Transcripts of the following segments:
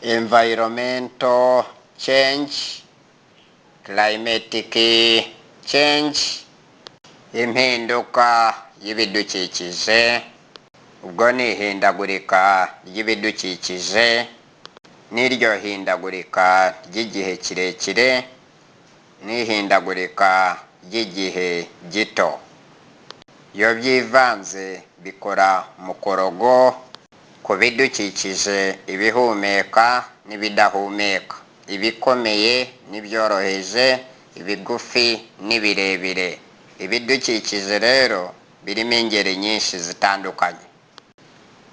environmental change, climatic change, impinduka y'ibidukikije. Ubwo ni ihindagurika ry'ibidukikije n'iryo hindagurika ry'igihe kirekire n'ihindagurika ry'igihe gito. Iyo byivanze bikora umukorogo ku bidukikije, ibihumeka n'ibidahumeka, ibikomeye n'ibyoroheje, ibigufi n'ibirebire. Ibidukikije rero birimo ingeri nyinshi zitandukanye.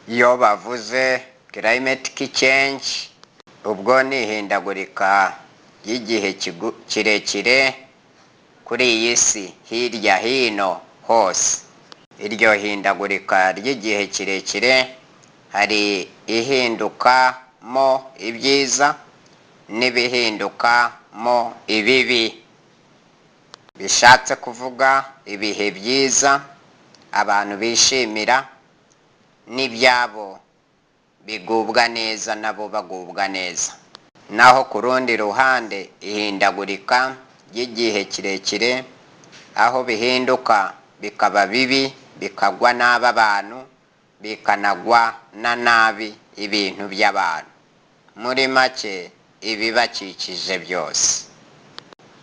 Iyo bavuze climatic change, ubwo ni ihindagurika ry'igihe kirekire kuri iyi si hirya hino hose. Iryo hindagurika ry'igihe kirekire hari ihindukamo ibyiza n'ibihindukamo ibibi. Bishatse kuvuga ibihe byiza abantu bishimira n'ibyabo bigubwa neza nabo bagubwa neza. Naho ku rundi ruhande ihindagurika ry'igihe kirekire aho bihinduka bikaba bibi, bikagwa nabi abantu, bikanagwa na nabi ibintu by'abantu. Muri make ibibakikije byose,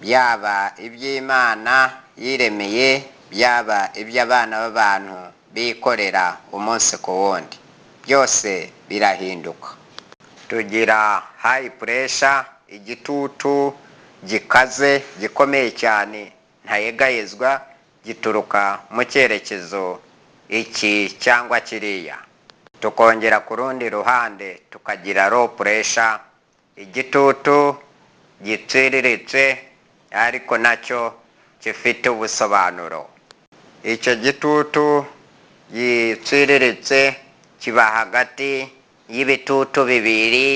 byaba iby'Imana yiremeye, byaba iby'abana b'abantu bikorera umunsi ku wundi, byose birahinduka. Tugira high pressure, igitutu gikaze gikomeye cyane ntayegayezwa, gituruka mu cyerekezo iki cyangwa kiriya. Tukongera ku rundi ruhande tukagira low pressure, igitutu gitsiriritse ariko nacyo gifite ubusobanuro. Icyo gitutu gitsiriritse kiba hagati y'ibitutu bibiri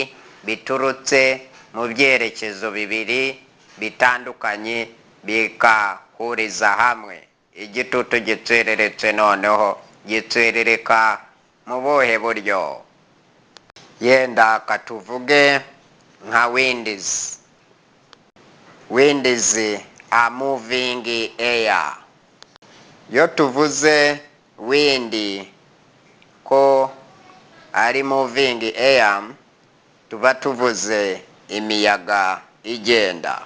biturutse mu byerekezo bibiri bitandukanye, bikahuriza hamwe. Igitutu gitsiriritse noneho gitsirika mu buhe buryo? Yenda katuvuge nka winds. Winds are moving air. Iyo tuvuze wind ko ari moving air, tuba tuvuze imiyaga igenda.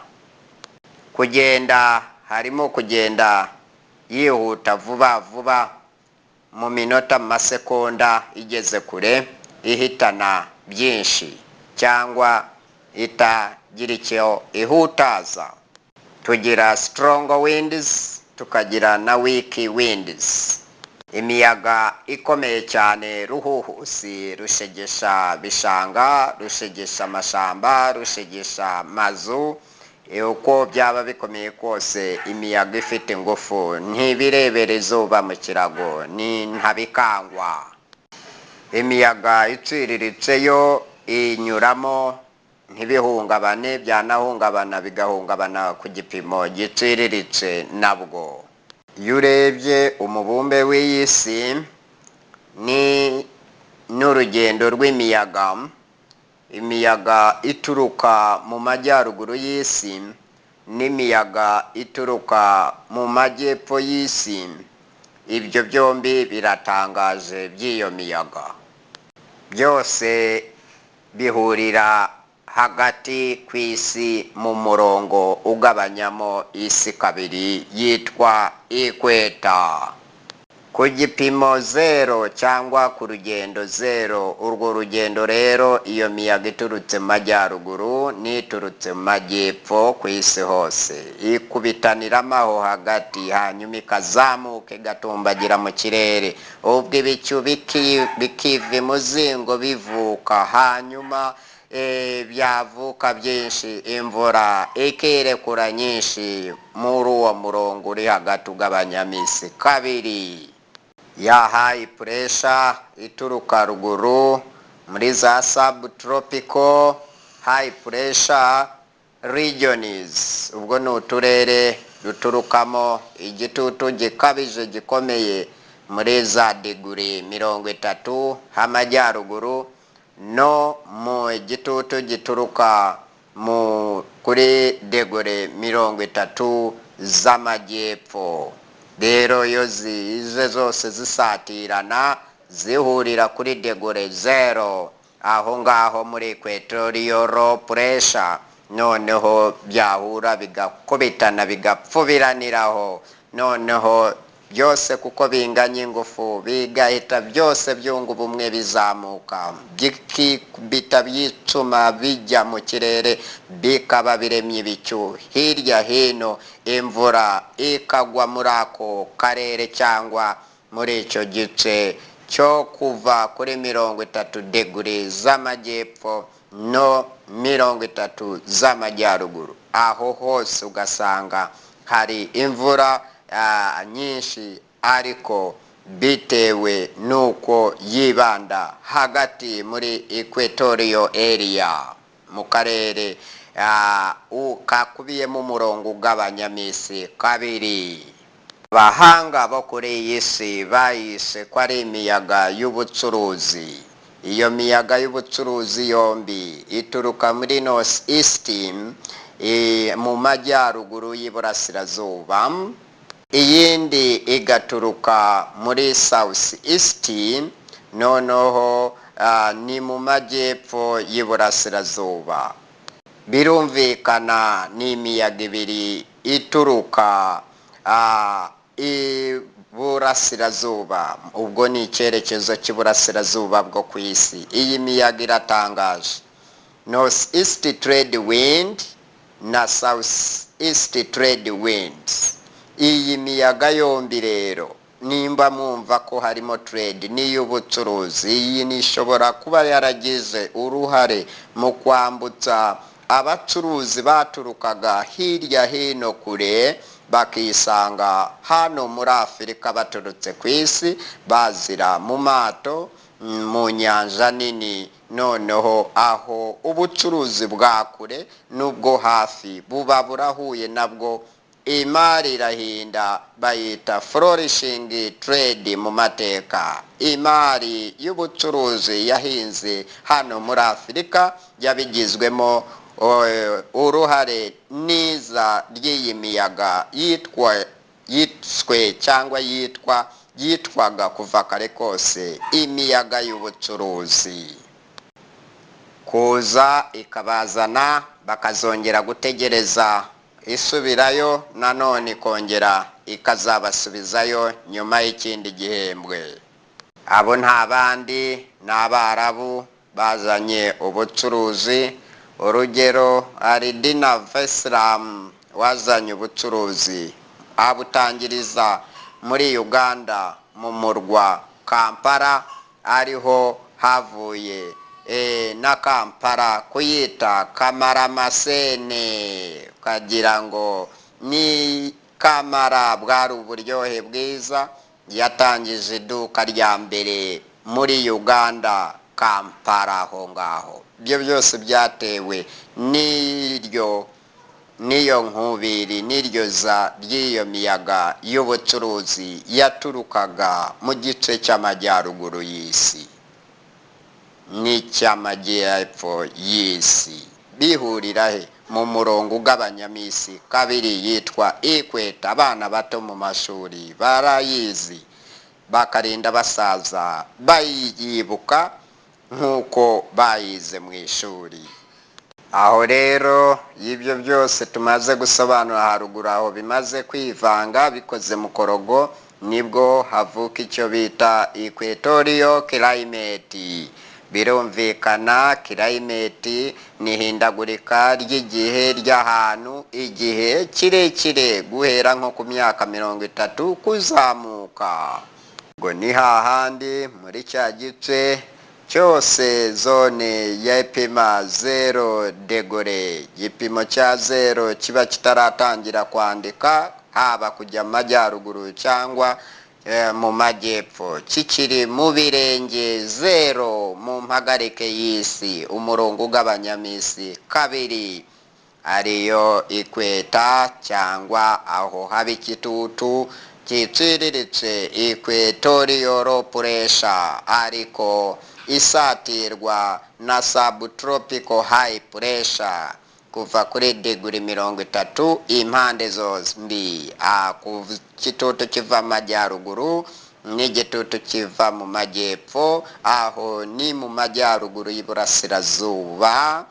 Kugenda harimo kugenda yihuta vuba vuba mu minota, mu masekonda igeze kure, ihitana byinshi cyangwa itagira icyo ihutaza. Tugira strong winds, tukagira na weak winds. Imiyaga ikomeye cyane ruhuhusi, rushegesha bishanga, rushegesha amashamba, rushegesha mazu. Uko byaba bikomeye kose, imiyaga ifite ingufu ntibirebere izuba mu kirago, ni ntabikangwa. Imiyaga itsiriritse yo inyuramo ntibihungabane, byanahungabana bigahungabana ku gipimo gitsiriritse nabwo. Iyo urebye umubumbe w'iyi si ni n'urugendo rw'imiyaga, imiyaga ituruka mu majyaruguru y'isi n'imiyaga ituruka mu majyepfo y'isi. Ibyo byombi biratangaje by'iyo miyaga. Byose bihurira hagati ku isi mu murongo ugabanyamo isi kabiri yitwa ikweta. Ku gipimo zero cyangwa ku rugendo zero. Urwo rugendo rero iyo miyaga iturutse mu majyaruguru n'iturutse mu majyepfo ku isi hose ikubitaniramo aho hagati, hanyuma ikazamuka igatumbagira mu kirere. Ubwo ibicu bikiva imuzingo bivuka, hanyuma byavuka byinshi, imvura ikirekura nyinshi muri uwo murongo uri hagati ugabanyamo isi kabiri. Ya high pressure ituruka ruguru muri za subtropical high pressure regions. Ubwo ni uturere duturukamo igitutu gikabije gikomeye muri za degree 30 h'amajyaruguru no mu gitutu gituruka kuri degore 30 z'amajyepfo. Rero iyo zize zose zisatirana zihurira kuri degore 0 aho ngaho muri equatorial low pressure, noneho byahura bigakubitana bigapfubiraniraho, noneho byose kuko binganya ingufu bigahita byose byunga ubumwe bizamuka bikikubita byicuma bijya mu kirere bikaba biremye ibicu hirya hino, imvura ikagwa muri ako karere cyangwa muri icyo gice cyo kuva kuri 30 degre z'amajyepfo no 30 z'amajyaruguru. Aho hose ugasanga hari imvura nyinshi, ariko bitewe nuko yibanda hagati muri equatorial area mu karere kakubiyemo umurongo ugabanyamisi kabiri. Abahanga bo kuri iyi si bayise ko ari imiyaga y'ubucuruzi. Iyo miyaga y'ubucuruzi yombi ituruka muri north east mu majyaruguru y'iburasirazuba, iyindi igaturuka muri south east noneho ni mu majyepfo y'iburasirazuba. Birumvikana ni imiyaga ibiri ituruka iburasirazuba, ubwo ni icyerekezo cy'iburasirazuba bwo ku isi. Iyi miyaga iratangaje, north east trade wind na south east trade winds. Iyi miyaga yombi rero nimba mwumva ko harimo trade n'iy'ubucuruzi, iyi nishobora kuba yaragize uruhare mu kwambutsa abacuruzi baturukaga hirya hino kure bakisanga hano muri Afurika baturutse ku isi bazira mu mato mu nyanja nini. Noneho aho ubucuruzi bwa kure n'ubwo hafi buba burahuye nabwo, imari irahinda, bayita flourishing trade mu mateka. Imari y'ubucuruzi yahinze hano muri Afurika yabigizwemo uruhare niza ry'iyi miyaga yitwaga kuva kare kose imiyaga y'ubucuruzi. Kuza ikabazana bakazongera gutegereza isubirayo, nanone ikongera ikazabasubizayo nyuma y'ikindi gihembwe. Abo nta bandi ni Abarabu bazanye ubucuruzi. Urugero ari Dina Veslam wazanye ubucuruzi abutangiriza muri Uganda mu murwa Kampala, ariho havuye na Kampala kuyita Kamaramasene, ukagira ngo ni Kamara, bwari uburyohe bwiza. Yatangije iduka rya mbere muri Uganda Kampala aho ngaho. Ibyo byose byatewe n'iyo nkubiri n'iryo za ry'iyo miyaga y'ubucuruzi yaturukaga mu gice cy'amajyaruguru y'isi n'icy'amajyepfo y'isi. Bihurira he? Mu murongo ugabanyamisi kabiri yitwa equator. Abana bato mu mashuri barayizi bakarinda basaza bayibuka nk'uko bayize mu ishuri. Aho rero y'ibyo byose tumaze gusobanura haruguru, aho bimaze kwivanga bikoze mu korogo, nibwo havuka icyo bita equatorial climate. Birumvikana climate ni hindagurika ry'igihe ry'ahantu igihe kirekire guhera nko ku myaka 30 kuzamuka. Ngo ni hahandi muri cya gice cyose zone yapima 0 degore, igipimo cya 0 kiba kitaratangira kwandika haba kujya majyaruguru cyangwa mu majyepfo, kikiri mu birenge 0 mu mpagarike y'isi, umurongo ugabanyamisi kabiri, ariyo equator cyangwa aho haba ikitutu kiciriritse equatorial low pressure. Ariko isatirwa na subtropical high pressure kuva kuri degree 30 impande zombi, ku gitutu kiva amajyaruguru n'igitutu kiva mu majyepfo, aho ni mu majyaruguru y'iburasirazuba,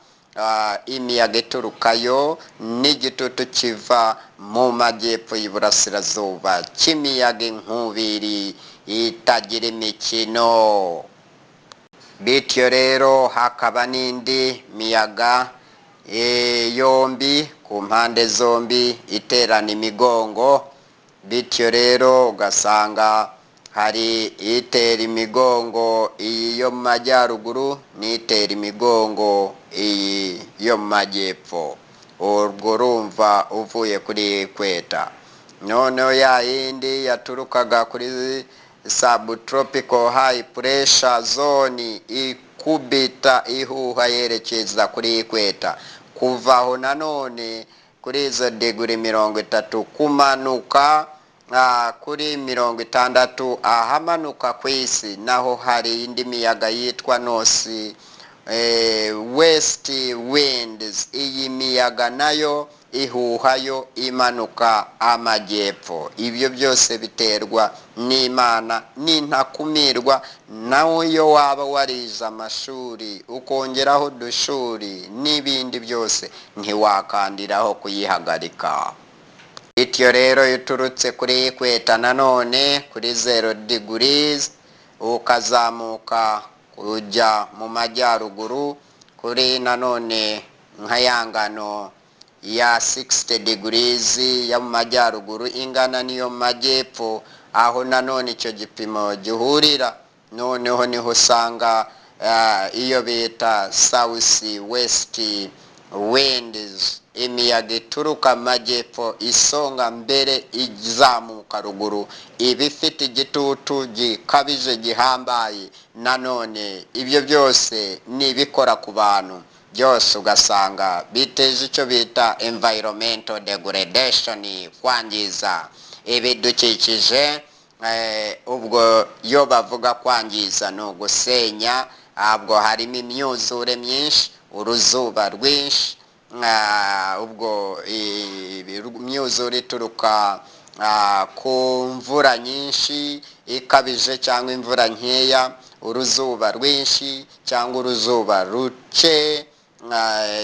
imiyaga iturukayo n'igitutu kiva mu majyepfo y'iburasirazuba cy'imiyaga inkubiri itagira imikino. Bityo rero hakaba n'indi miyaga yombi ku mpande zombi iterana imigongo. Bityo rero ugasanga hari itera imigongo iyi yo mu majyaruguru n'itera imigongo iyi yo mu majyepfo. Urwo urumva uvuye kuri ekweta. Noneho ya yindi yaturukaga kuri subtropical high pressure zone ikubita ihuha yerekeza kuri ekweta, kuvaho nanone kuri izo degree 30 kumanuka kuri 60 ahamanuka ku isi, naho hari indi miyaga yitwa north west winds. Iyi miyaga nayo ihuhayo imanuka amajyepfo. Ibyo byose biterwa n'Imana n'intakumirwa. Nawe yo waba warize amashuri ukongeraho udushuri n'ibindi byose ntiwakandiraho kuyihagarika. Bityo rero uturutse kuri ekweta nanone kuri 0 degrees ukazamuka kujya mu majyaruguru kuri nanone nka yangano ya 60 degrees ya mu majyaruguru ingana niyo majyepfo, aho nanone icyo gipimo gihurira. Noneho niho usanga iyo bita south west winds, imiyaga ituruka amajyepfo isonga mbere izamuka ruguru, iba ifite igitutu gikabije gihambaye. Nanone ibyo byose nibikora ku bantu byose ugasanga biteje icyo bita environmental degradation, kwangiza ibidukikije. Ubwo yo bavuga kwangiza no gusenya, abwo harimo imyuzure myinshi, uruzuba rwinshi, ubwo imyuzure ituruka ku mvura nyinshi ikabije cyangwa imvura nkeya, uruzuba rwinshi cyangwa uruzuba ruke.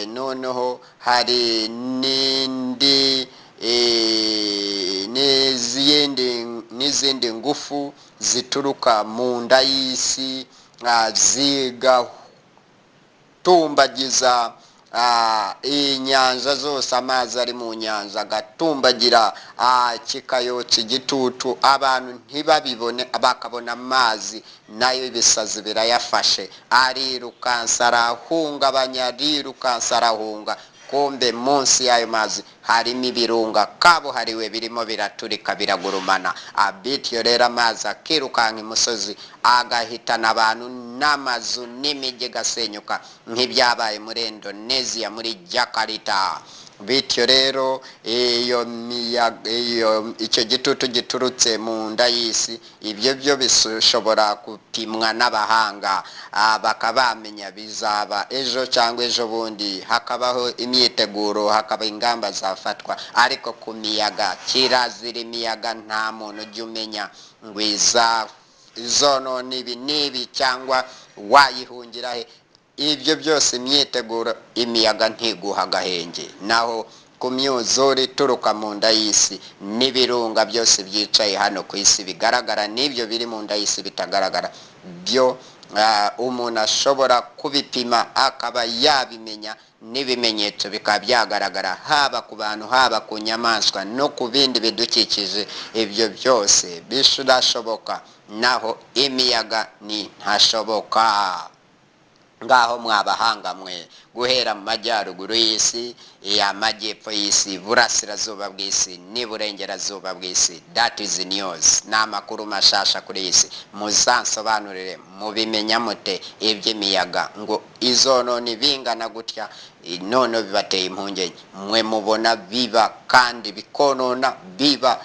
Noneho hari n'izindi ngufu zituruka mu nda y'isi zigatumbagiza inyanja zose, amazi ari mu nyanja agatumbagira kikayotsa igitutu, abantu ntibabibone, bakabona amazi nayo ibisazi birayafashe, arirukansa arahungabanya, arirukansa arahunga, kumbe munsi y'ayo mazi harimo ibirunga kabuhariwe birimo biraturika biragurumana. Bityo rero amazi akirukanka imusozi agahitana abantu n'amazu n'imijyi gasenyuka nk'ibyabaye muri Indonesia muri Jakarta. Bityo rero icyo gitutu giturutse mu nda y'isi, ibyo byo bishobora gupimwa n'abahanga bakabamenya bizaba ejo cyangwa ejo bundi, hakabaho imyiteguro, hakaba ingamba zafatwa. Ariko ku miyaga, kirazira imiyaga, nta muntu ujya umenya ngo izonona ibi n'ibi cyangwa wayihungira he. Ibyo byose imyiteguro, imiyaga ntiguha agahenge. Naho ku myuzure ituruka mu nda y'isi n'ibirunga byose byicaye hano ku isi bigaragara, n'ibyo biri mu nda y'isi bitagaragara, byo umuntu ashobora kubipima akaba yabimenya, n'ibimenyetso bikaba byagaragara haba ku bantu, haba ku nyamaswa no ku bindi bidukikije. Ibyo byose birashoboka, naho imiyaga ni ntashoboka. Ngaho mwabahanga mwe, guhera mu majyaruguru y'isi, amajyepfo y'isi, burasirazuba bw'isi n'iburengerazuba bw'isi, that is news, n'amakuru mashasha kuri isi. Muzansobanurire, mubimenya mute iby'imiyaga ngo izonona ibingana gutya? None bibateye impungenge, mwe mubona biba kandi bikonona biba,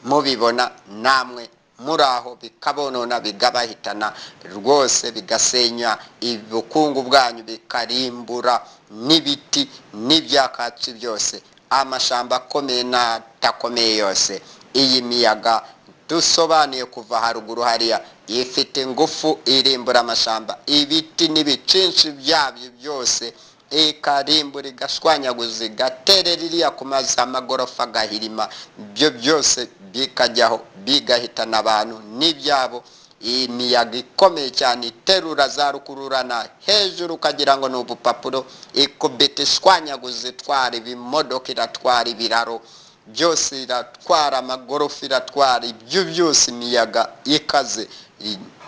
mubibona namwe muri aho bikabonona bigabahitana rwose bigasenya ubukungu bwanyu bikarimbura n'ibiti n'ibyakatsi byose amashamba akomeye n'atakomeye yose. Iyi miyaga dusobanuye kuva haruguru hariya ifite ingufu irimbura amashamba ibiti n'ibicinshi byabyo byose ikarimbura igashwanyaguza igaterera iriya ku mazi amagorofa agahirima ibyo byose bikajyaho bigahitana abantu n'ibyabo. Imiyaga ikomeye cyane iterura za rukururana hejuru ukagira ngo ni ubupapuro ikubita ishwanyaguza itwara ibimodoka iratwara ibiraro byose iratwara amagorofa iratwara ibyo byose imiyaga ikaze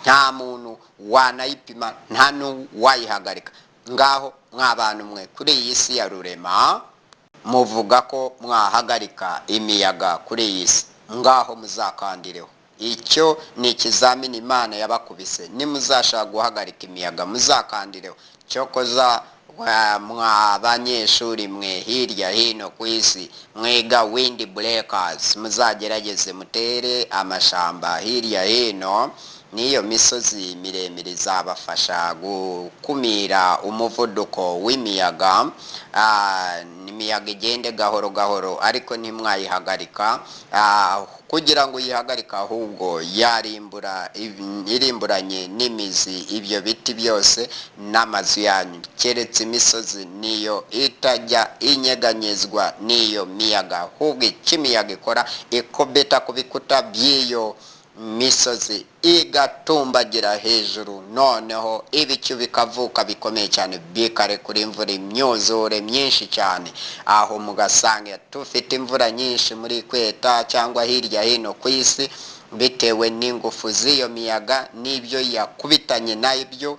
nta muntu wanayipima nta n'uwayihagarika. Ngaho mw'abantu mwe kuri iyi si ya rurema muvuga ko mwahagarika imiyaga kuri iyi si ngaho muzakandireho. Icyo ni ikizamini Imana yabakubise nimuzashaka guhagarika imiyaga muzakandireho. Cyokoza mw'abanyeshuri mwe hirya hino ku isi mwiga wind breakers muzagerageze mutere amashamba hirya hino niyo misozi miremire izabafasha gukumira umuvuduko w'imiyaga. Imiyaga igende gahoro gahoro ariko ntimwayihagarika kugira ngo yihagarika ahubwo irimburanye n'imizi ibyo biti byose n'amazu yanyu keretse imisozi niyo itajya inyeganyezwa n'iyo miyaga ahubwo icyo imiyaga ikora ikobeta ku bikuta by'iyo misozi igatumbagira hejuru noneho ibicu bikavuka bikomeye cyane bikarekura imvura imyuzure myinshi cyane aho mugasanga tufite imvura nyinshi muri kweta cyangwa hirya hino ku isi bitewe n'ingufu z'iyo miyaga n'ibyo yakubitanye nabyo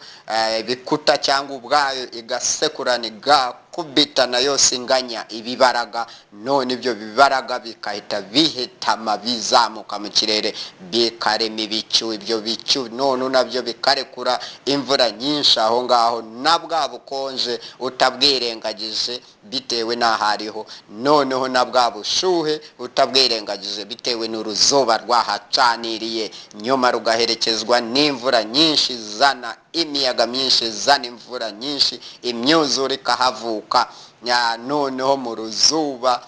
bikuta cyangwa ubwayo igasekurana igakubitana yose inganya ibibaraga none ibyo bibaraga bikahita bihitama bizamuka mu kirere bikarema ibicu ibyo bicu none nabyo bikarekura imvura nyinshi aho ngaho na bwa bukonje utabwirengagije bitewe n'ahariho noneho na bwa bushuhe utabwirengagije bitewe n'uruzuba rwahacaniriye nyuma rugaherekezwa n'imvura nyinshi zana imiyaga myinshi zana imvura nyinshi imyuzure ikahavuka noneho mu ruzuba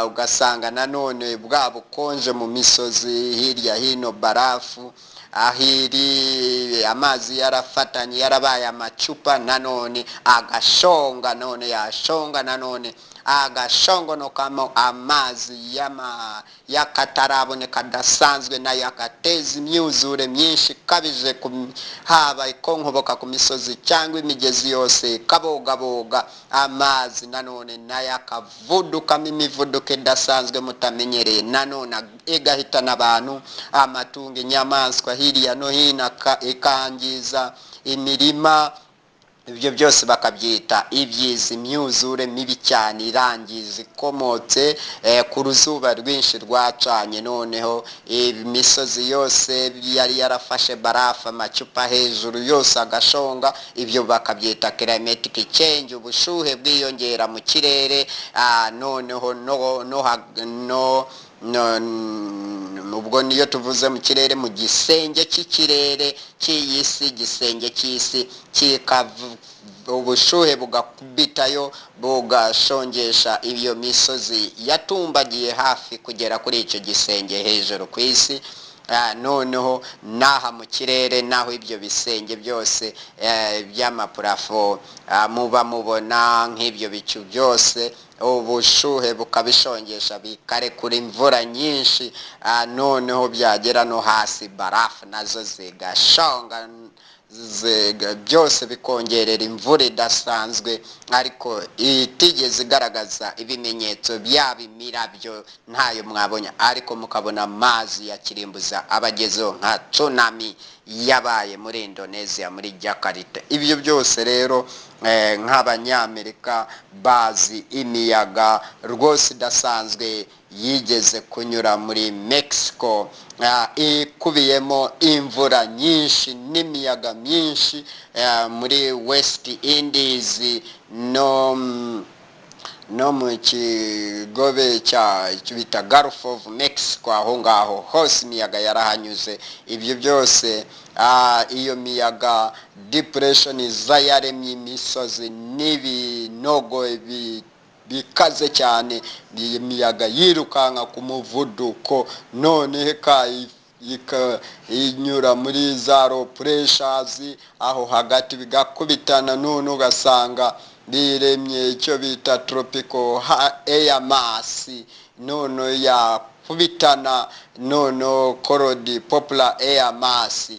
ugasanga nanone bwa bukonje mu misozi hirya hino barafu ahiri amazi yarafatanye yarabaye amacupa nanone agashonga none yashonga nanone agashongonokamo amazi y'akataraboneka kadasanzwe nayo agateza imyuzure myinshi kabije haba ikonkoboka ku misozi cyangwa imigezi yose kabogaboga amazi nanone nayo akavudukamo imivuduko idasanzwe mutamenyereye nanone igahitana abantu amatungo inyamaswa hirya no hino ikangiza imirima ibyo byose bakabyita ibyiza imyuzure mibi cyane irangiza ikomotse ku ruzuba rwinshi rwacanye noneho imisozi yose yari yarafashe barafu amacupa hejuru yose agashonga ibyo bakabyita climatic change ubushuhe bwiyongera mu kirere noneho ubwo niyo tuvuze mu kirere mu gisenge cy'ikirere cy'iyi si gisenge cy'isi ubushuhe bugakubitayo bugashongesha iyo misozi yatumbagiye hafi kugera kuri icyo gisenge hejuru ku isi noneho naha mu kirere naho ibyo bisenge byose by'amapurafo muba mubona nk'ibyo bicu byose ubushuhe bukabishongesha bikarekura imvura nyinshi noneho byagera no hasi barafu nazo zigashonga byose bikongerera imvura idasanzwe ariko itigeze igaragaza ibimenyetso byaba imirabyo ntayo mwabonye ariko mukabona amazi ya kirimbuza abagezeho nka tsunami yabaye muri Indonesia muri Jakarta. Ibyo byose rero nk'abanyamerika bazi imiyaga rwose idasanzwe yigeze kunyura muri Mexico ikubiyemo imvura nyinshi n'imiyaga myinshi muri West Indies no mu kigobe cya bita Gulf of Mexico, aho ngaho hose imiyaga yarahanyuze. Ibyo byose iyo miyaga depression iza yaremye imisozi n'ibinogo bikaze cyane, imiyaga yirukanka ku muvuduko, none inyura muri za low pressures aho hagati bigakubitana, none ugasanga biremye icyo bita tropical air mass, none yakubitana none cold polar air mass,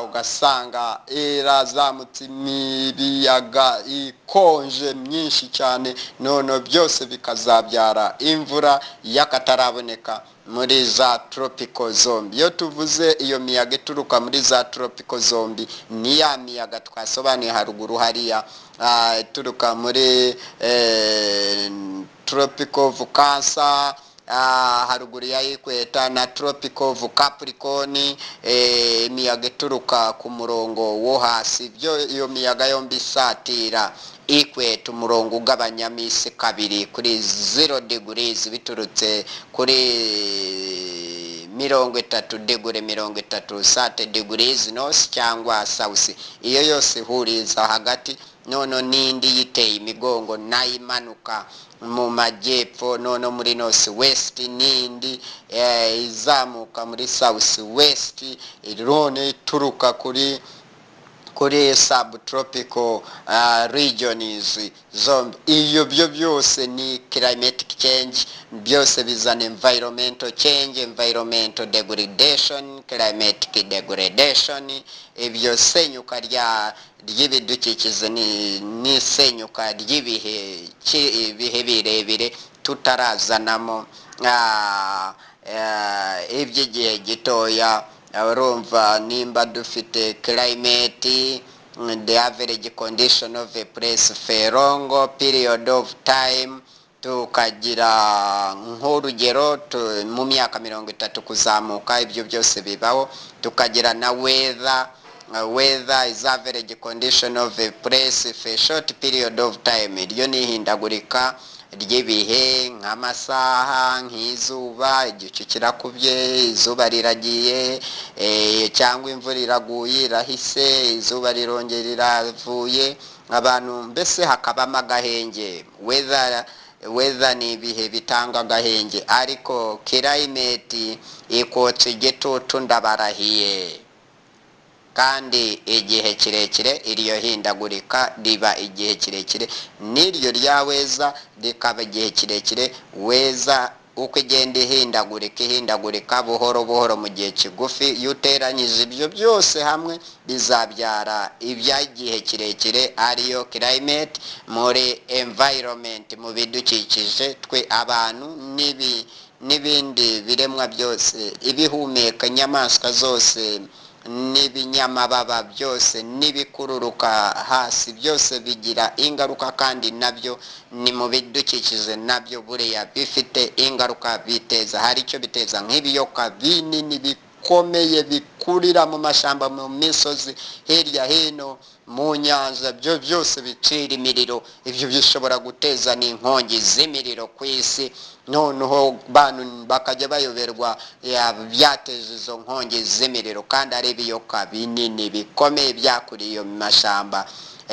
ugasanga irazamutse imiyaga ikonje myinshi cyane, none byose bikazabyara imvura y'akataraboneka muri za tropical zombi. Iyo tuvuze iyo miyaga ituruka muri za tropical zombi, ni ya miyaga twasobanuye haruguru hariya, ituruka muri tropical of Cancer, haruguru ya Equator, na tropical of Capricorn, imiyaga ituruka ku murongo wo hasi. Iyo miyaga yombi isatira Equator, umurongo ugabanyamo isi kabiri kuri 0 degrees biturutse kuri 30 degrees 30 degrees north cyangwa south. Iyo yose ihuriza hagati, none n'indi yiteye imigongo nayo imanuka mu majyepfo, none muri north west, n'indi izamuka muri south west, irone ituruka kuri subtropical regions zombi. Iyo byose ni climatic change, byose bizana environmental change, environmental degradation, climatic degradation. Ibyo senyuka ry'ibidukikije ni senyuka ry'ibihe birebire tutarazanamo iby'igihe gitoya. Urumva nimba dufite climate, the average condition of a place for a long period of time, tukagira nk'urugero mu myaka 30 kuzamuka, ibyo byose bibaho. Tukagira na weather is average condition of a place for a short period of time. Iryo ni ihindagurika ry'ibihe, nk'amasaha, nk'izuba, igicu kirakubye, izuba riragiye, cyangwa imvura iraguye irahise, izuba rirongera riravuye, abantu mbese hakabamo agahenge. Weather ni ibihe bitanga agahenge, ariko climate ikotsa igitutu ndabarahiye, kandi igihe kirekire iryo hindagurika riba igihe kirekire, n'iryo rya weza rikaba igihe kirekire. Weza uko igenda ihindagurika buhoro buhoro mu gihe kigufi, iyo uteranyije ibyo byose hamwe bizabyara iby'igihe kirekire, ariyo climate. Muri environment, mu bidukikije, twe abantu n'ibindi biremwa byose, ibihumeka, inyamaswa zose n'ibinyamababa byose n'ibikururuka hasi, byose bigira ingaruka, kandi nabyo ni mu bidukikije, nabyo buriya bifite ingaruka biteza. Hari icyo biteza nk'ibiyoka binini bikomeye bikurira mu mashamba, mu misozi, hirya hino mu nyanja, byo byose bicira imiriro. Ibyo bishobora guteza n'inkongi z'imiriro ku isi, noneho bantu bakajya bayoberwa byateje izo nkongi z'imiriro, kandi ari ibiyoka binini bikomeye byakuriye mu mashamba.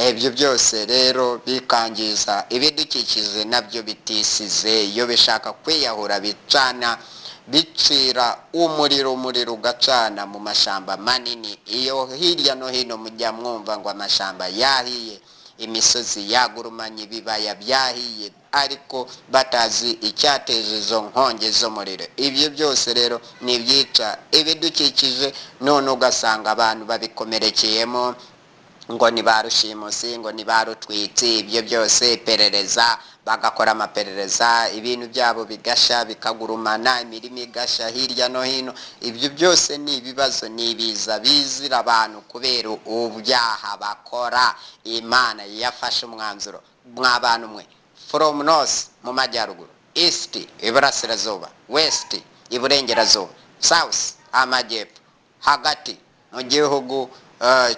Ibyo byose rero bikangiza ibidukikije, nabyo bitisize. Iyo bishaka kwiyahura bicira umuriro ugacana mu mashamba manini. Iyo hirya no hino mujya mwumva ngo amashamba yahiye, imisozi yagurumanye, ibibaya byahiye, ariko batazi icyateje izo nkongi z'umuriro. Ibyo byose rero ni ibyica ibidukikije, none ugasanga abantu babikomerekeyemo, ngo ni ba rushimusi, ngo ni ba rutwitsi. Ibyo byose iperereza, bagakora amaperereza, ibintu byabo bigasha, bikagurumana, imirimo igasha hirya no hino. Ibyo byose ni ibibazo, ni ibiza bizira abantu kubera ubyaha bakora. Imana yafashe umwanzuro, mw'abantu mwe, from north mu majyaruguru, east iburasirazuba, west iburengerazuba, south amajyepfo, hagati mu gihugu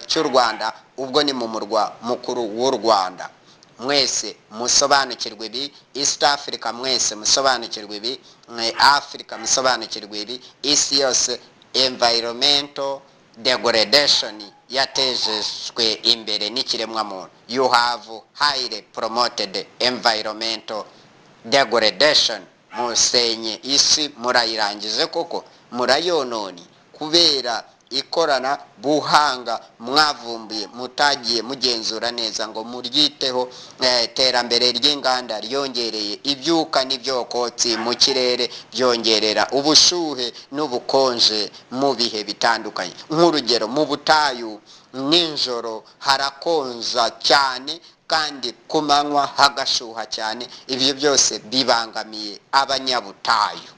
cy'u Rwanda, ubwo ni mu murwa mukuru w'u Rwanda. mwese musobanukirwe ibi, East Africa mwese musobanukirwe ibi, Africa musobanukirwe ibi, isi yose environmental degradation yatejejwe imbere n'ikiremwa muntu. You have highly promoted environmental degradation. Musenye isi murayirangije koko murayononi kubera ikorana buhanga mwavumbuye mutagiye mugenzura neza ngo muryiteho. Terambere ry'inganda ryongereye ibyuka n'ibyokotsi mu kirere, byongerera ubushuhe n'ubukonje mu bihe bitandukanye. Nk'urugero mu butayu ninjoro harakonja cyane kandi kumanywa hagashuha cyane. Ibyo byose bibangamiye abanyabutayu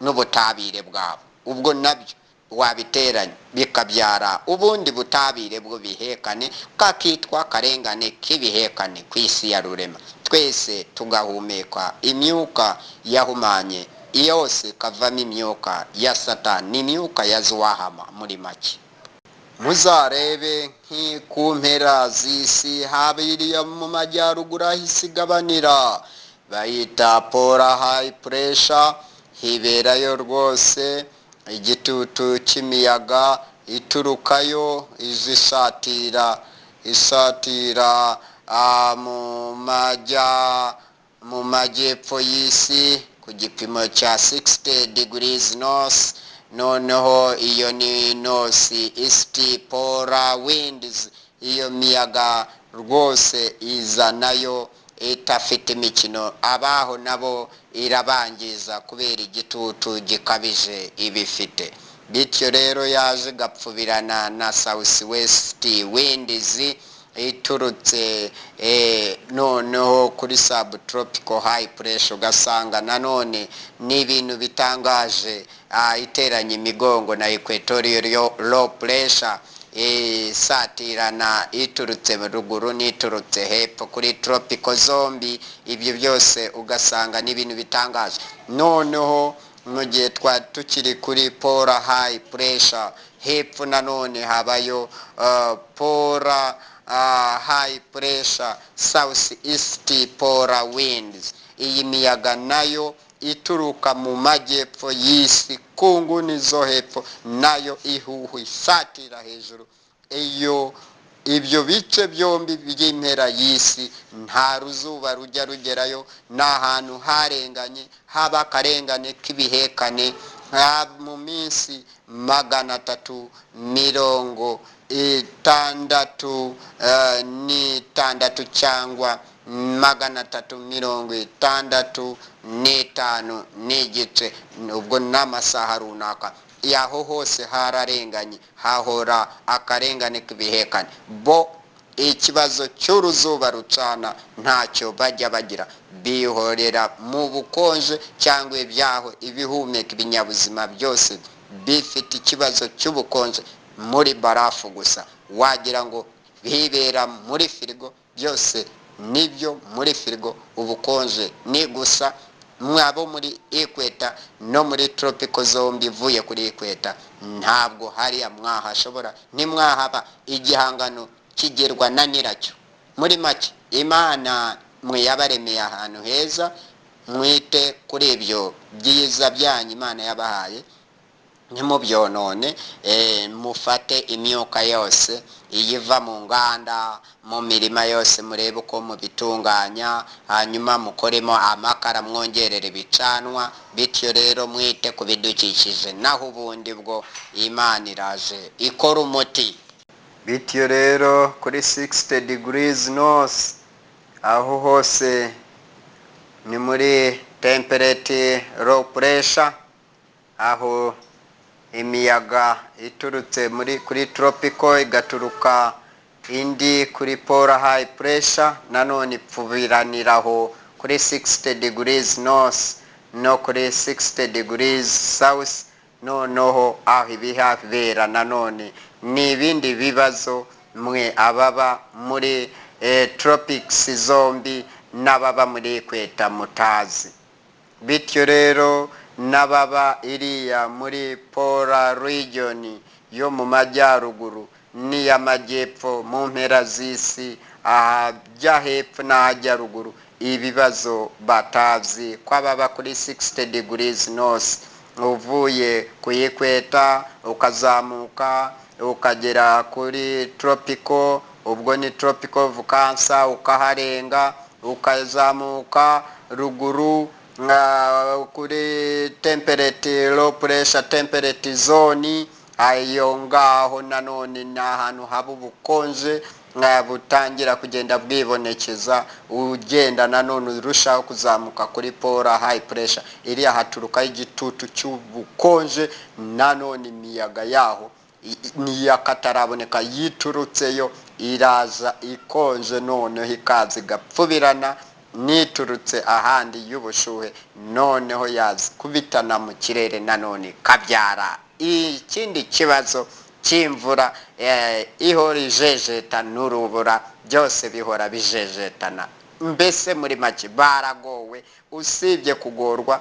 n'ubutabire bwabo. Ubwo nabyo wabiteranya bikabyara ubundi butabire bwo bihekane kakitwa karengane k'ibihekane ku isi ya rurema. Twese tugahumeka imyuka yahumanye yose kavamo imyuka ya Satani, imyuka ya Zwahama muri make. Muzarebe ku mpera z'isi habiriya mu majyaruguru ahisigabanira bayita pora high pressure, hiberayo rwose igitutu cy'imiyaga iturukayo isatira mu majyepfo y'isi ku gipimo cya 60 degrees north. Noneho iyo ni north east polar winds, iyo miyaga rwose iza nayo itafite imikino, abaho nabo irabangiza kubera igitutu gikabije ibifite. Bityo rero yaje gapfubirana na south west winds iturutse noneho kuri subtropical high pressure. Ugasanga nanone n'ibintu bitangaje, iteranya imigongo na equatorial low pressure satirana iturutse ruguru n'iturutse hepfo kuri tropical zombi. Ibyo byose ugasanga n'ibintu bitangaje. Noneho mu gihe tukiri kuri polar high pressure, hepfo nanone habayo polar high pressure south east polar winds. Iyi miyaga nayo ituruka mu majyepfo y'isi ku nguni zo hepfo, nayo ihuhu isatira hejuru. Ibyo bice byombi by'impera y'isi nta ruzuba rujya rugerayo, n'ahantu harenganye, haba akarengane k'ibihekane mu minsi 366 cyangwa 365 n'igice. Ubwo n'amasaha runaka yaho hose hararenganye, hahora akarengane k'ibihekane. Bo ikibazo cy'uruzuba rucana ntacyo bajya bagira, bihorera mu bukonje cyangwa ibyaho ibihumeka ibinyabuzima byose bifite ikibazo cy'ubukonje muri barafu gusa. Wagira ngo bibera muri firigo, byose nibyo muri firigo. Ubukonje ni gusa mwabo muri equator no muri tropical zombi ivuye kuri equator ntabwo hariya mwahashobora, ntimwahaba igihangano kigerwa na nyiracyo. Muri make Imana mwe yabaremeye ahantu heza, mwite kuri ibyo byiza byanyu Imana yabahaye, ntimubyonone. Mufate imyuka yose iyiva mu nganda, mu mirima yose murebe uko mubitunganya, hanyuma mukoremo amakara mwongerere bicanwa. Bityo rero mwite ku bidukikije, naho ubundi bwo Imana iraje ikora umuti. Bityo rero kuri 60 degrees north aho hose ni muri temperate low pressure, aho imiyaga iturutse kuri tropical igaturuka indi kuri polar high pressure, nanone ipfubiraniraho kuri 60 degrees north no kuri 60 degrees south. Noneho aho ibihabera nanone ni ibindi bibazo mwe ababa muri tropics zombi n'ababa muri equator mutazi. Bityo rero n'ababa iriya muri polar region yo mu majyaruguru n'iy'amajyepfo mu mpera z'isi, ajya hepfo n'ajya ruguru ibibazo batazi kwababa kuri 60 degrees north uvuye kuyikweta ukazamuka ukagera kuri tropical ubwo ni tropical of Cancer ukaharenga ukazamuka ruguru kuri temperate low pressure temperate zone ayo ngaho nanone n'ahantu haba ubukonje butangira kugenda bwibonekeza ugenda nanone urushaho kuzamuka kuri polar high pressure iriya haturuka igitutu cy'ubukonje nanone imiyaga yaho niyakataraboneka yiturutseyo iraza ikonje noneho ikaza igapfubirana niturutse ahandi y'ubushuhe noneho yazi kubitana mu kirere nanone kabyara ikindi kibazo cy'imvura ihora ijejeta n'urubura byose bihora bijejetana mbese muri make baragowe usibye kugorwa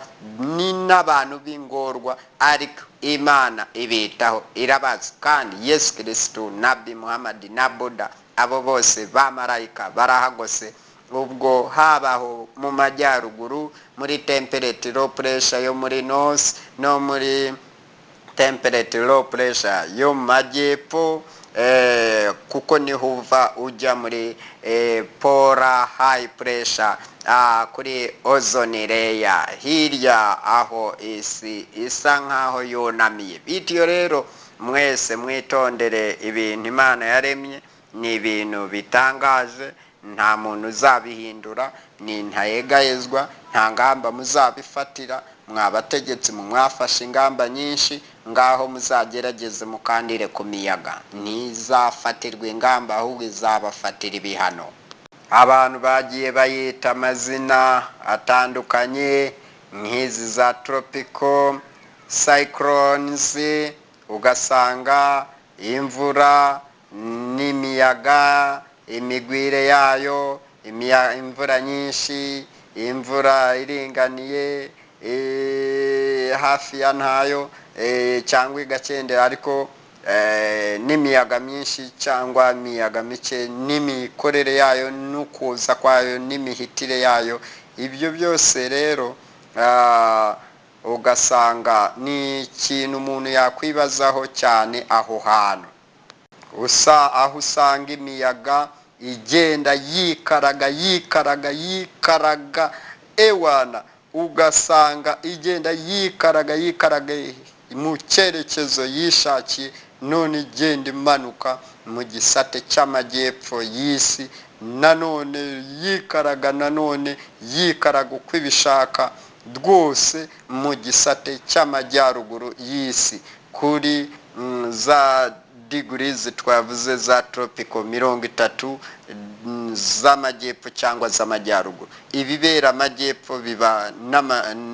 ni n'abantu b'ingorwa ariko Imana ibitaho irabazi kandi Yesu Kristo Nabi Muhammad na Buddha abo bose bamarayika barahagose ubwo habaho mu majyaruguru muri temperate low pressure yo muri north no muri temperate low pressure yo majyepfo kuko niho uva ujya muri polar high pressure kuri ozone layer hirya aho isi isa nkaho yonamiye bityo rero mwese mwitondere ibintu Imana yaremye ni ibintu bitangaje nta muntu uzabihindura ni ntayegayezwa nta ngamba muzabifatira mwabategetsi mwafashe ingamba nyinshi ngaho muzagerageze mukandire ku miyaga ntizafatirwe ingamba ahubwo izabafatira ibihano abantu bagiye bayita amazina atandukanye nk'izi za tropical cyclones ugasanga imvura n'imiyaga imigwire yayo imvura nyinshi imvura iringaniye hafi ya ntayo cyangwa igakendera ariko n'imiyaga myinshi cyangwa imiyaga mike n'imikorere yayo n'ukuza kwayo n'imihitire yayo ibyo byose rero ugasanga ni ikintu umuntu yakwibazaho cyane aho hantu aho usanga imiyaga igenda yikaraga ewana ugasanga igenda yikaraga mu cyerekezo yishakiye none igenda imanuka mu gisate cy'amajyepfo y'isi nanone yikaraga uko ibishaka rwose mu gisate cy'amajyaruguru y'isi kuri za degrees twavuze za tropical 30 z'amajyepfo cyangwa z'amajyaruguru ibibera amajyepfo biba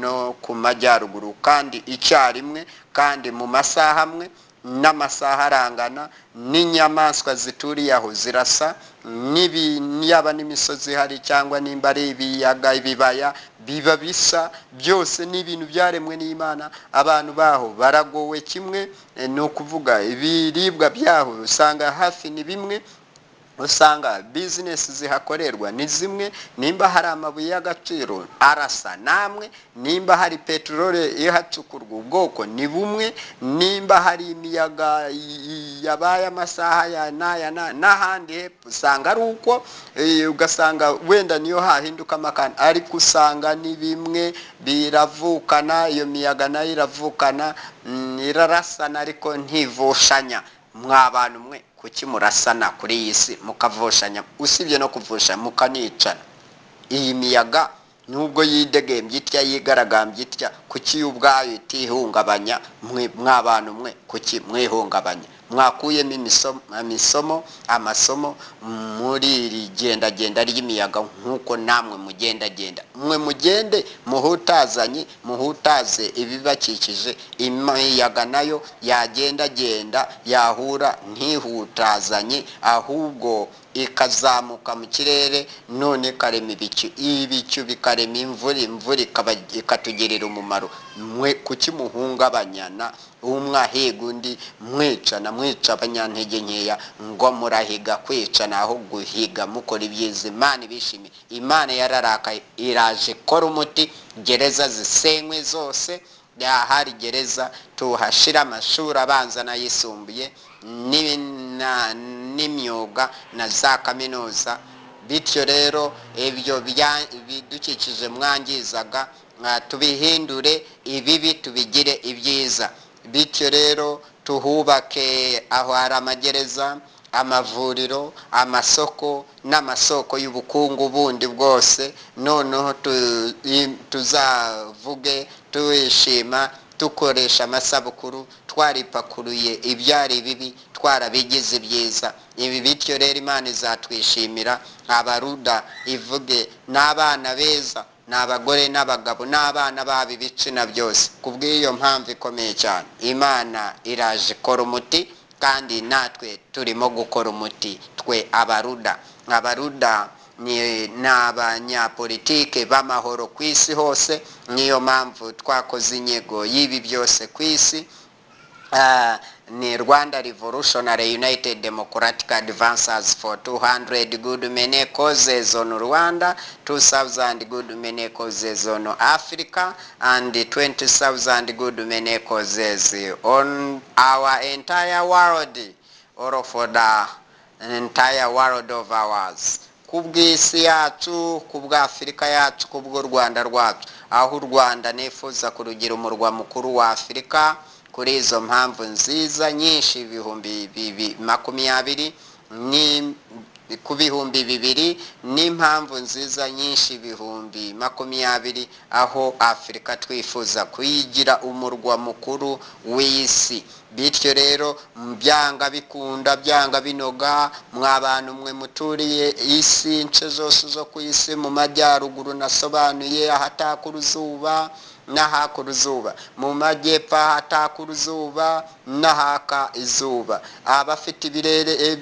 no ku majyaruguru kandi icyarimwe kandi mu masaha amwe n'amasaha arangana n'inyamaswa zituriye aho zirasa yaba n'imisozi hari cyangwa nimba ari ibiyaga ibibaya biba bisa byose n'ibintu byaremwe n'Imana abantu baho baragowe kimwe no kuvuga ibiribwa byaho usanga hafi ni bimwe usanga business zihakorerwa ni zimwe nimba hari amabuye y'agaciro arasa namwe nimba hari petrole ihacukurwa ubwoko ni bumwe nimba hari imiyaga yabaye amasaha ya n'ahandi usanga ari uko ugasanga wenda niyo hahinduka amakana ariko usanga ni bimwe biravukana iyo miyaga nayo iravukana irarasana ariko ntivushanya mw'abantu mwe kuki murasana kuri iyi si mukavoshanya usibye no kuvusha mukanicana iyi miyaga nubwo yidegembye itya yigaragambye itya kuki ubwayo itihungabanya mw'abantu mwe kuki mwihungabanya mwakuyemo amasomo muri iri genda ry'imiyaga nk'uko namwe mugenda mwe mugende muhutaze ibibakikije imiyaga nayo yagenda yahura ntihutazanye ahubwo ikazamuka mu kirere none karema ibicu bikarema imvura ikatugirira umumaro. Mwe kuki muhungabanyana umwe ahiga undi mwicana mwica abanyantege nkeya ngo murahiga kwicana aho guhiga mukora ibyiza Imana ibishimiye. Imana yararakaye iraje ikora umuti, gereza zisenywe zose. Hari gereza tuhashira amashuri abanza n'ayisumbuye n'imyuga na za kaminuza. Bityo rero ibyo bidukikije mwangizaga tubihindure ibibi tubigire ibyiza. Bityo rero tuhubake aho hari amagereza, amavuriro, amasoko n'amasoko y'ubukungu bundi bwose. Noneho tuzavuge tuwishima tukoresha amasabukuru twaripakuruye ibyari bibi twarabigize ibyiza. Ibi bityo rero Imana izatwishimira. Abaruda ivuge n'abana beza, n'abagore n'abagabo n'abana babo ibicina byose. Kubw'iyo mpamvu ikomeye cyane Imana iraje ikora umuti, kandi natwe turimo gukora umuti. Twe abaruda ni abanyapolitike b'amahoro ku isi hose. Niyo mpamvu twakoze inyigo y'ibi byose ku isi. Ni Rwanda Revolutionary United Democratic Advances for 200 good many causes on Rwanda, 2,000 good many causes on Africa, and 20,000 good many causes on our entire world, or for the entire world of ours. Kubw'isi yacu, kubw'Afrika yacu, kubw'u Rwanda rwacu, aho u Rwanda nifuza kurugira umurwa mukuru wa Afrika. Kuri izo mpamvu nziza nyinshi ibihumbi 20 ni ku bihumbi 2 n'impamvu nziza nyinshi ibihumbi 20 aho Afrika twifuza kuyigira umurwa mukuru w'isi. Bityo rero byanga bikunda byanga binoga mw'abantu mwe muturiye isi nce zose zo ku isi, mu majyaruguru nasobanuye ahataka uruzuba n'ahaka uruzuba, mu majyepfo ahataka uruzuba n'ahaka izuba. Abafite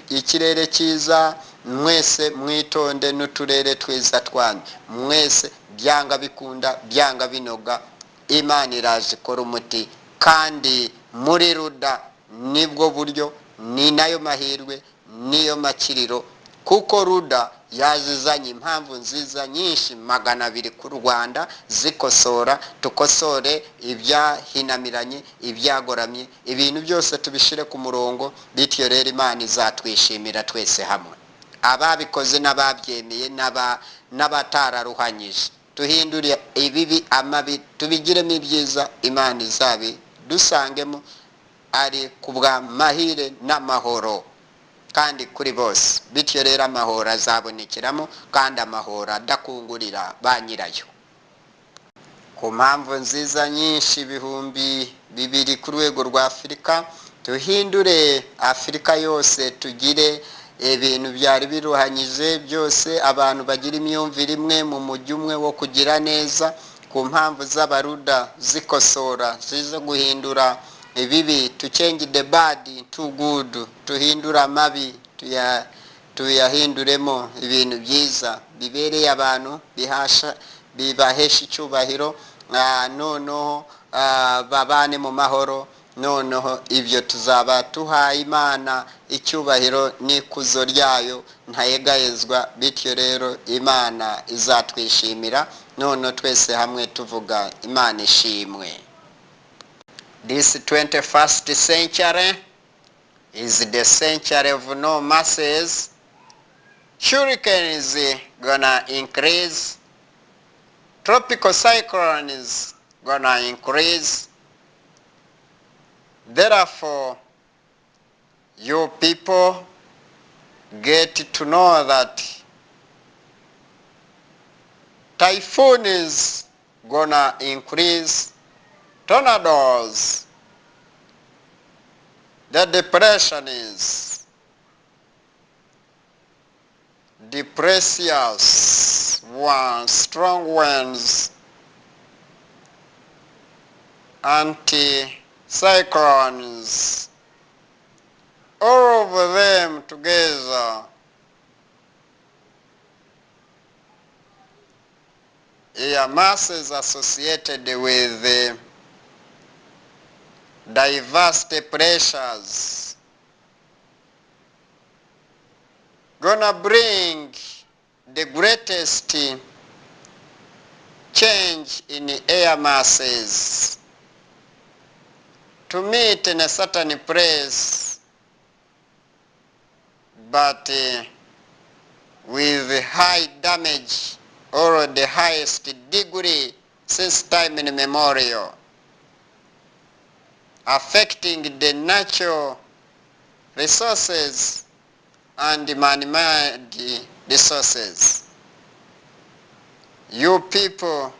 ikirere cyiza mwese mwitonde n'uturere twiza twanyu. Mwese byanga bikunda byanga binoga Imana iraje ikora umuti, kandi muri Ruda nibwo buryo, ni nayo mahirwe, niyo makiriro, kuko Ruda yazizanye impamvu nziza nyinshi 200 ku Rwanda zikosora. Tukosore ibyahinamiranye, ibyagoramye, ibintu byose tubishire ku murongo. Bityo rero Imana izatwishimira twese hamwe, ababikoze n'ababyemeye n'abatararuhanyije. Tuhindure ibibi amabi tubigiremo ibyiza. Imana izabi dusangemo ari kubwa mahire n'amahoro kandi kuri bose. Bityo rero amahoro azabonekeramo, kandi amahoro adakungurira ba nyirayo. Ku mpamvu nziza nyinshi ibihumbi 2 ku rwego rwa Afurika, tuhindure Afurika yose, tugire ibintu byari biruhanyije byose, abantu bagira imyumvire imwe mu mujyi umwe wo kugira neza. Ku mpamvu z'abaruda zikosora zize guhindura ibibi, to change the bad to good, tuhindura amabi tuyahinduremo ibintu byiza bibereye abantu, bibahesha icyubahiro. Noneho babane mu mahoro. Noneho ibyo tuzaba tuhaye Imana icyubahiro n'ikuzo ryayo ntayegayezwa. Bityo rero Imana izatwishimira. Noneho twese hamwe tuvuga Imana ishimwe. This 21st century is the century of no masses. Hurricanes gonna increase. Tropical cyclones gonna increase. Therefore, you people get to know that typhoon is gonna increase, tornadoes, the depressions, depressious ones, strong winds, anti-cyclones, all of them together masses associated with diverse pressures gonna bring the greatest change in air masses to meet in a certain place, but with high damage or the highest degree since time immemorial, affecting the natural resources and man-made resources. You people,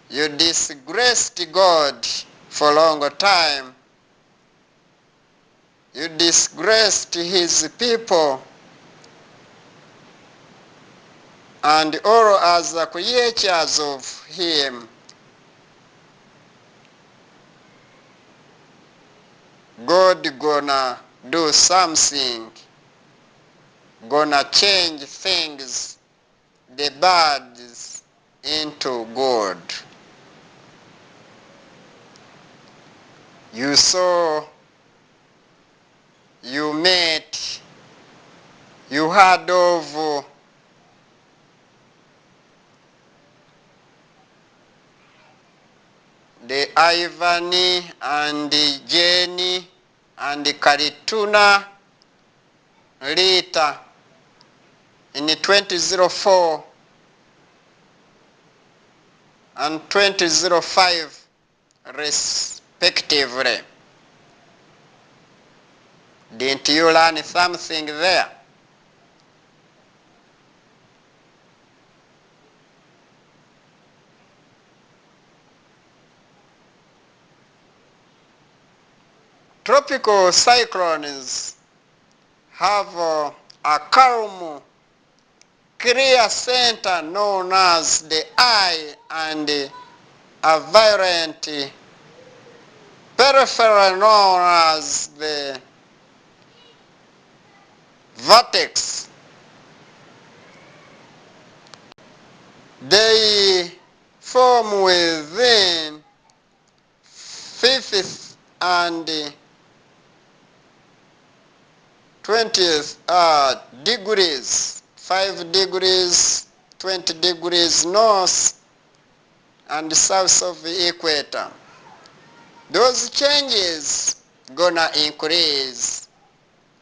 you disgraced God for a long time. You disgraced his people and all as creatures of him. God gonna do something, gonna change things, the bad into good. You saw, you met, you heard of the Ivan and the Jenny and the Karituna later in 2004 and 2005 respectively. Didn't you learn something there? Tropical cyclones have a calm, clear center known as the eye and a violent peripheral known as the vortex. They form within 50th and 20th degrees, 5 degrees, 20 degrees north and south of the equator. Those changes gonna increase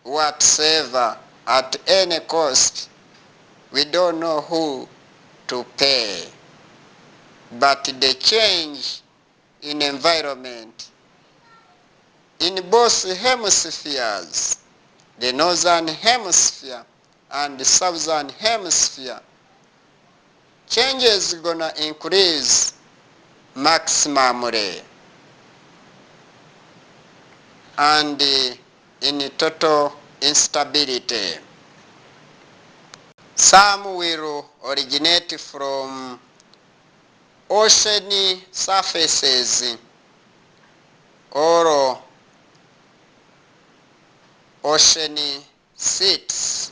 whatsoever at any cost. We don't know who to pay, but the change in environment in both hemispheres, the northern hemisphere and the southern hemisphere, changes gonna increase maximally and in total instability. Some will originate from ocean surfaces or ocean seats.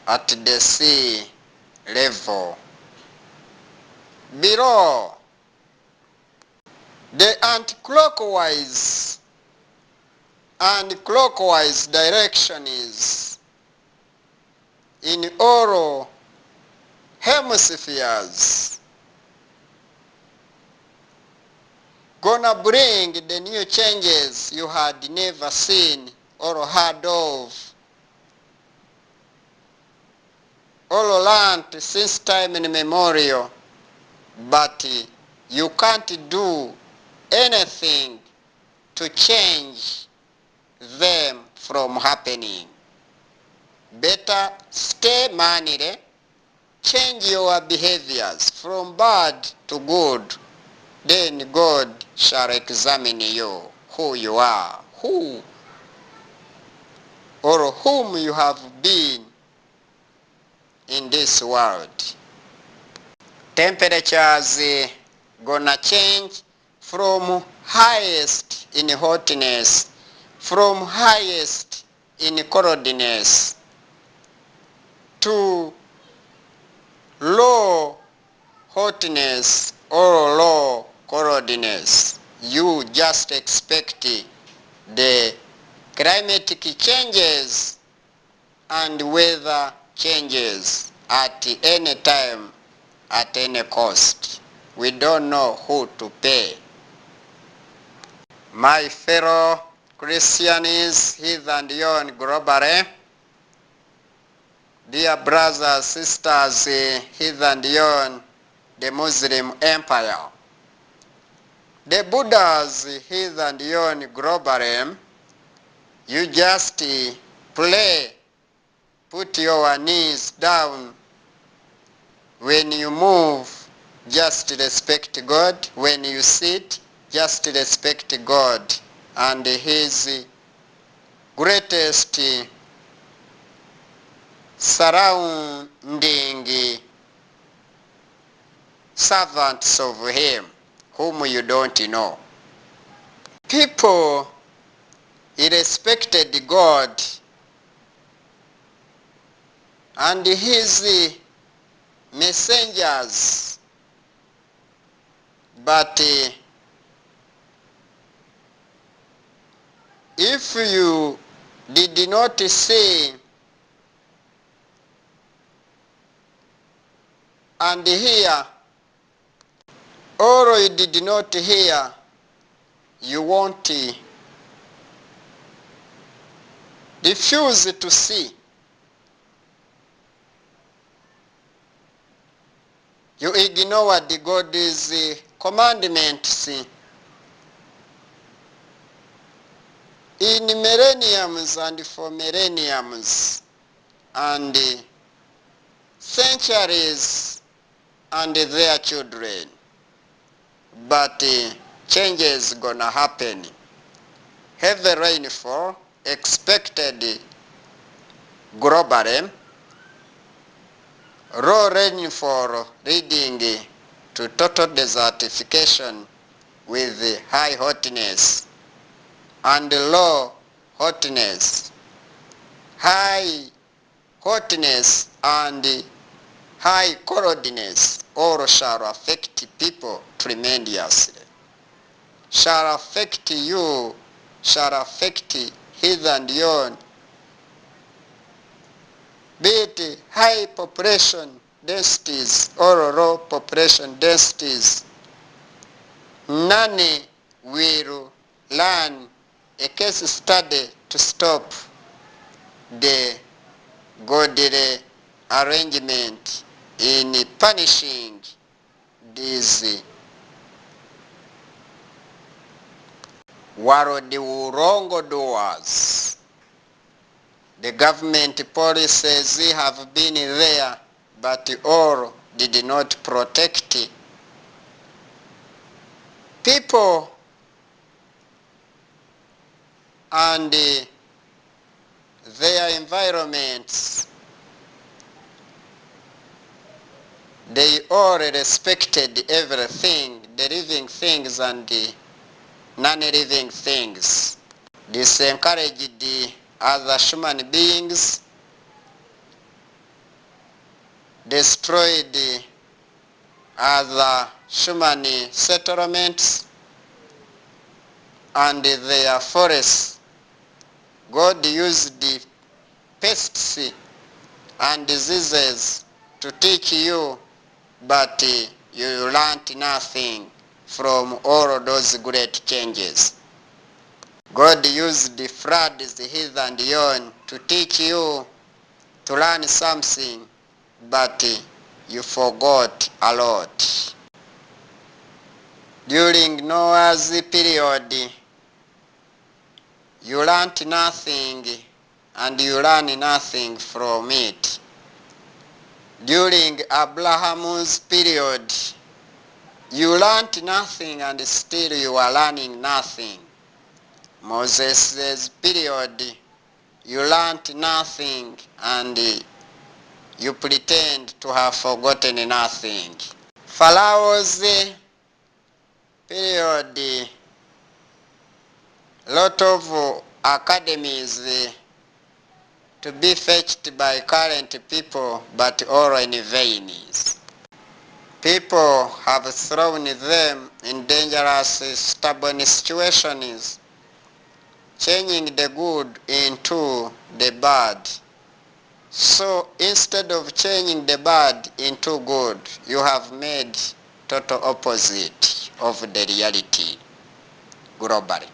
At the sea level. Below, the anti-clockwise and clockwise direction is in all hemispheres gonna bring the new changes you had never seen or heard of or learned since time immemorial, but you can't do anything to change them from happening. Better stay manually, change your behaviors from bad to good, then God shall examine you, who you are, who or whom you have been in this world. Temperatures gonna change from highest in hotness, from highest in coldness, to low hotness or low coldness. You just expect the climatic changes and weather changes at any time, at any cost. We don't know who to pay. My fellow Christians, here and yon globally, dear brothers, sisters, here and yon the Muslim empire, the Buddhas, here and yon globally, you just pray, put your knees down. When you move, just respect God. When you sit, just respect God and His greatest surrounding servants of Him, whom you don't know. People, He respected God and His messengers, but if you did not see and hear, or you did not hear, you won't refuse to see. You ignored God's commandments in millenniums and for millenniums and centuries and their children. But change is gonna happen. Heavy rainfall expected globally. Low rainfall leading to total desertification with high hotness and low hotness. High hotness and high coldness all shall affect people tremendously. Shall affect you, shall affect his and yon. Be it high population densities or low population densities, none will run a case study to stop the godly arrangement in punishing these world wrongdoers. The government policies have been there, but all did not protect people and their environments. They all respected everything, the living things and the non-living things. This encouraged the other human beings, destroyed the other human settlements and their forests. God used the pests and diseases to teach you, but you learned nothing from all of those great changes. God used the floods, his and yon, to teach you to learn something, but you forgot a lot. During Noah's period, you learned nothing and you learn nothing from it. During Abraham's period, you learned nothing and still you are learning nothing. Moses' period, you learned nothing and you pretend to have forgotten nothing. Pharaoh's period, lot of academies to be fetched by current people, but all in vain. People have thrown them in dangerous, stubborn situations, changing the good into the bad. So instead of changing the bad into good, you have made total opposite of the reality globally.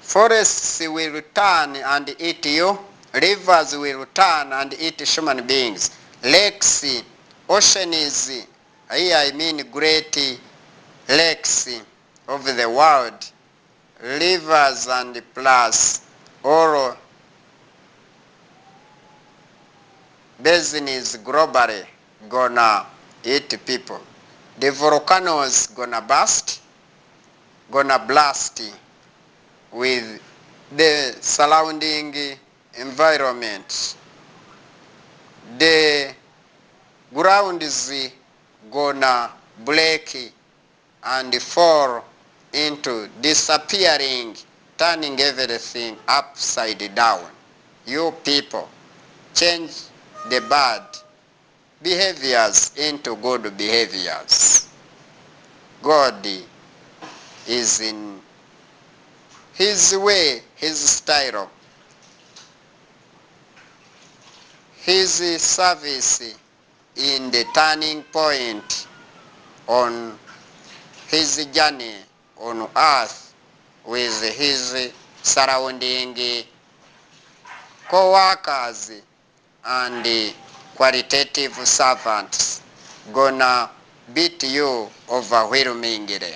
Forests will return and eat you. Rivers will return and eat human beings. Lakes, oceans, here I mean great lakes of the world, rivers and plus all basins globally gonna eat people. The volcanoes gonna blast with the surrounding environment. The ground is gonna break and fall into disappearing, turning everything upside down. You people, change the bad behaviors into good behaviors. God is in his way, his style, his service in the turning point on his journey on earth with his surrounding co-workers and qualitative servants gonna beat you overwhelmingly.